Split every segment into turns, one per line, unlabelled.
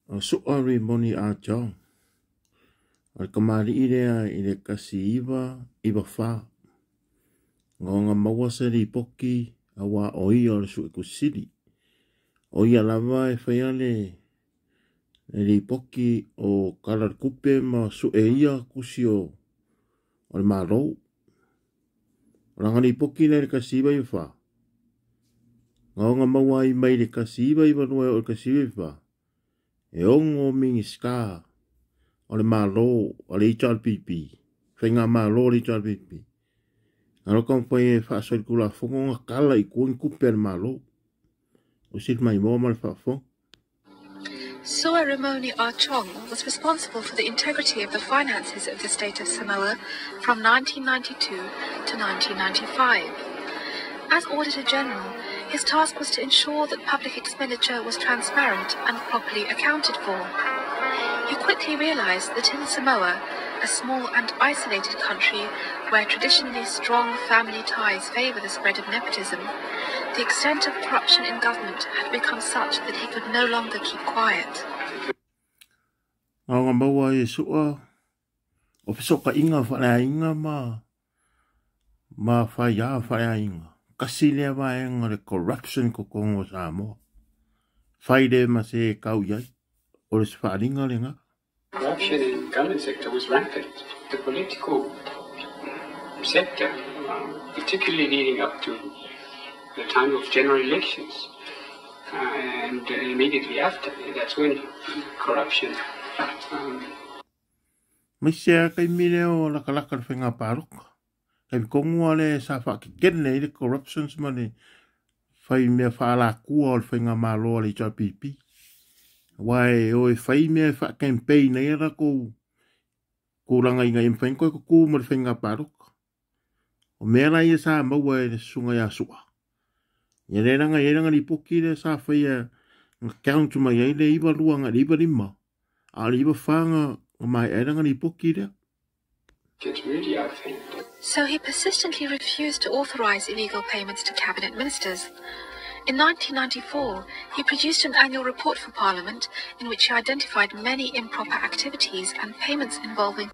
Su'ari moni a jong. Al kamari ile kasi iwa fa. Ngonga mawasari poki awa oia le su kusiri. Oia lava e whaiale li poki o karar kupe ma su e ia kusi o le marou. Rangani poki le kasi iwa fa. Ngonga mawai mai le kasi iwa nua o kasi iwa fa. E ongo mingi ska. O le malo, o le ital pipi. Whainga malo o le ital pipi. Ngaro kong pai e whaasoi kula whongo ngā kala I kuang kupe le malo. O sit mai mō mal whaafong.
Su'a Ramoni Archong was responsible for the integrity of the finances of the state of Samoa from 1992 to 1995. As Auditor General, his task was to ensure that public expenditure was transparent and properly accounted for. He quickly realized that in Samoa, a small and isolated country where traditionally strong family ties favor the spread of nepotism, the extent of corruption in government had become such that he could no longer keep quiet.
Ngā maua e sua, o pisoka inga whanea inga ma whaia whanea inga. Kasi lea waenga le corruption ko Kongo Samoa. Whaide ma se kau iai, o le wharinga le ngā.
Corruption in the government sector was rampant. The political sector, particularly leading up to the time of general elections, and immediately after, that's when corruption.
Misia kai mire o laka whenga pāruka. Kai kongo ale sa whakikene I le corruptions mani whai mea whaala kua o le whenga mālo ale I pipi. Wai o e whai mea wha campaign e ara ko ranga inga I mwhenko ko kū mo le whenga pāruka. O mea rai e sa maua e le sunga ia sua. Ia re ranga ni poki le sa whai a count mai ai le iwa luanga le iwa rima. A le iwa whanga mai e ranga ni poki le.
So he persistently refused to authorize illegal payments to cabinet ministers. In 1994, he produced an annual report for Parliament in which he identified many improper activities and payments involving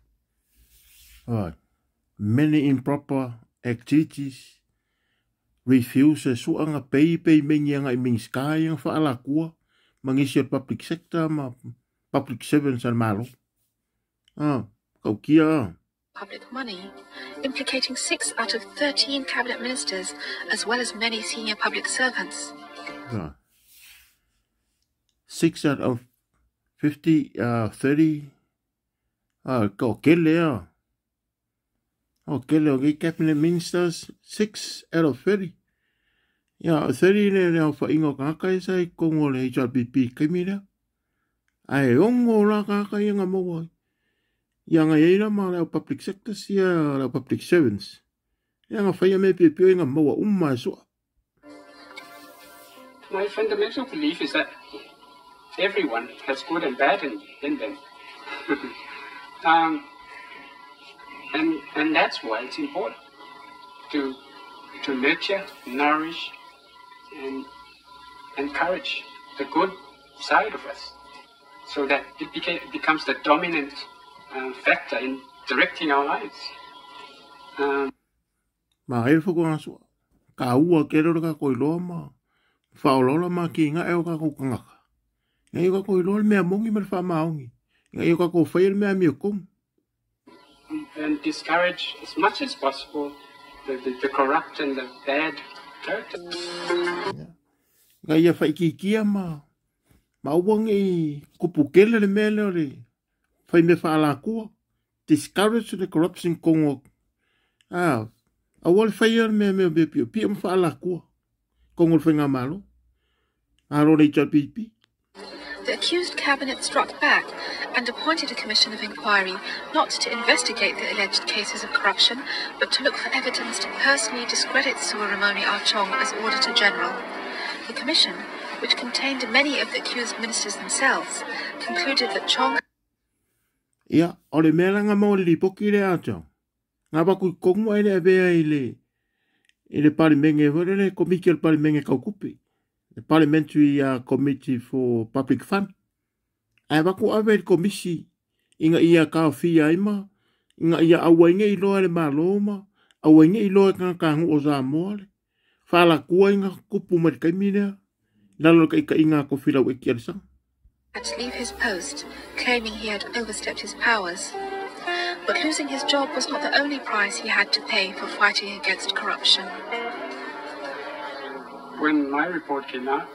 many improper activities. Refuse suanga pay mengianga I mingskai ang whaala kua mangisi public sector ma public servants al malo. Kau kia.
Public money, implicating 6 out of 13 cabinet ministers, as well as many senior public servants.
6 out of 30. Kau kele okay, cabinet ministers, 6 out of 30. Ya, 30 le fa ingo kaka sai kongo le HRPP kemira. Ai ongo la kaka nga mo. Yang ai ma le public sector sia le public servants. Yang fa me pe nga mo so.
My fundamental belief is that everyone has good and bad in them. And that's why it's important to nurture, nourish, and encourage the good side of us, so that it becomes the dominant factor in directing our lives.
Ma e fo ko aso ka ua ke ro ka ko lo ma fa lo ma ki nga e ka ko nga e ka ko lo me mongi me fa maungi e ka ko fa me mi ko
and discourage as much as possible the corrupt and the bad character.
Ia whai kia ma uangi kupukele le mele le whai me whaala kua. Discourage the corruption kongo. Awal whai me pia me whaala kua. Kongo le whainga malo. Aro le pipi.
The accused cabinet struck back and appointed a commission of inquiry not to investigate the alleged cases of corruption, but to look for evidence to personally discredit Su'a Ramoni Archong as Auditor General. The commission, which contained many of the accused ministers themselves, concluded that Chong...
Ia, ole mea nga mo li poki le Archong. Nga baku kongo ele avea ele parimenge, ele komiki ele parimenge kaukupi. The Parliamentary Committee for Public Fund. Ai waku awe komisi. Inga ia ka fia ima. Inga ia awainga iloa le maloma. Awainga iloa kangangu o Samoa. Fala kua inga kupu marikaimina. Lalo ka inga ko fila weki alisang.
Had to leave his post, claiming he had overstepped his powers. But losing his job was not the only price he had to pay for fighting against corruption.
When my report came out,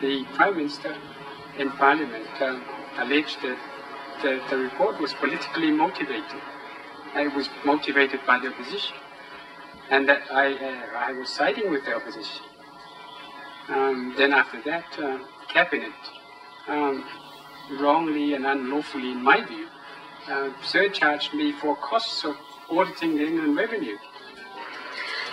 the Prime Minister in Parliament alleged that the report was politically motivated. It was motivated by the opposition, and that I was siding with the opposition. Then after that, Cabinet, wrongly and unlawfully in my view, surcharged me for costs of auditing the Inland Revenue.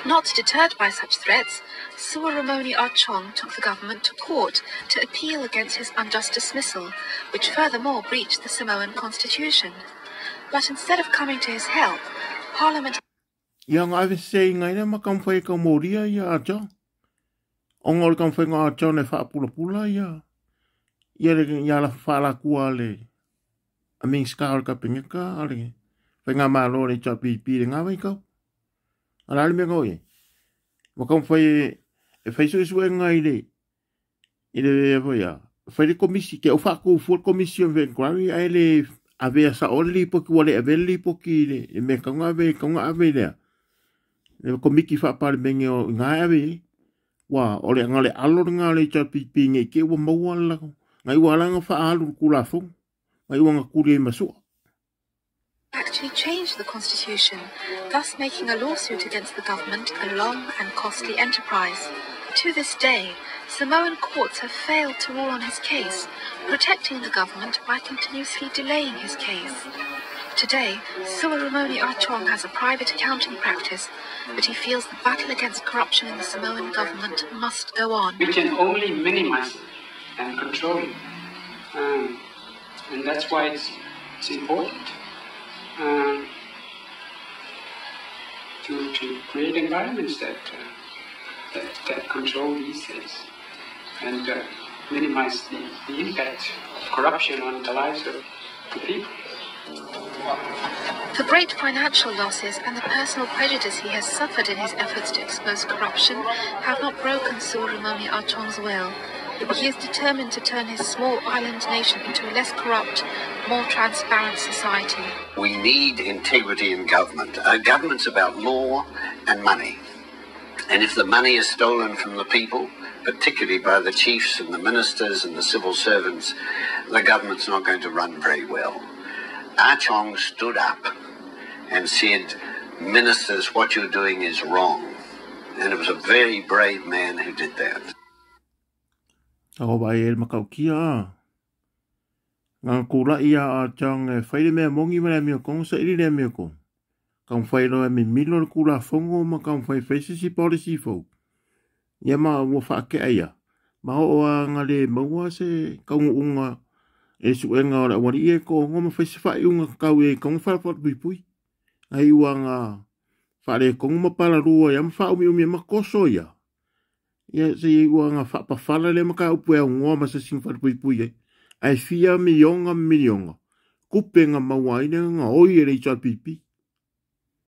Not deterred by such threats, Suaromoni Archong took the government to court to appeal against his unjust dismissal, which furthermore breached the Samoan constitution. But instead of coming to his help, Parliament...
Yang I've saying I never come for a moria, ya Archong. Ongol come for Archong and Fapula, ya. Yala Fala Kuale. I mean, Scar Capinga, Fengamalo, and Chappy Peeling Avico. Alal me go ye. Wakam foi e fai so sueng ngai le. Ile voya. Fai de komisi ke ofa ko for commission ve inquiry ai le ave sa only po ki wale ave li po ki le me ka ave le. Le komiki fa par bengi o ngai ave. Wa ole ngale alor ngale cha pipi ngai ke wo mo wala. Ngai wala nga fa alu kula fo. Ngai wanga kuri masu.
Actually changed the constitution, thus making a lawsuit against the government a long and costly enterprise. To this day, Samoan courts have failed to rule on his case, protecting the government by continuously delaying his case. Today, Suaromoni Archong has a private accounting practice, but he feels the battle against corruption in the Samoan government must go on.
We can only minimize it and control it. And that's why it's important. To create environments that control these things and minimize the impact of corruption on the lives of the people.
The great financial losses and the personal prejudice he has suffered in his efforts to expose corruption have not broken Suaromoni Archong's will. He is determined to turn his small island nation into a less corrupt, more transparent society.
We need integrity in government. Government's about law and money. And if the money is stolen from the people, particularly by the chiefs and the ministers and the civil servants, the government's not going to run very well. Archong stood up and said, "Ministers, what you're doing is wrong." And it was a very brave man who did that.
Ako ba el makaukia. Nga kula ia Archong e whaile mea mongi mea mea kong sa iri mea kong. Kang whailo e me milo kula fongo ma kang whai whaisisi policy fo. Ia ma ua whaake aia. Ma o a ngale maua se kaungu unga e suenga ora wari e ko ngoma whaisi whai unga kau e kong whalapot pui. Ai ua nga whare kong mapala rua ia ma umi ma koso ia. Ia se ua nga whapawhala le maka upu e ngoa ma sa sing whalapui e. Ai fia mionga. Kupe nga mawaine nga oi e rei cha pipi.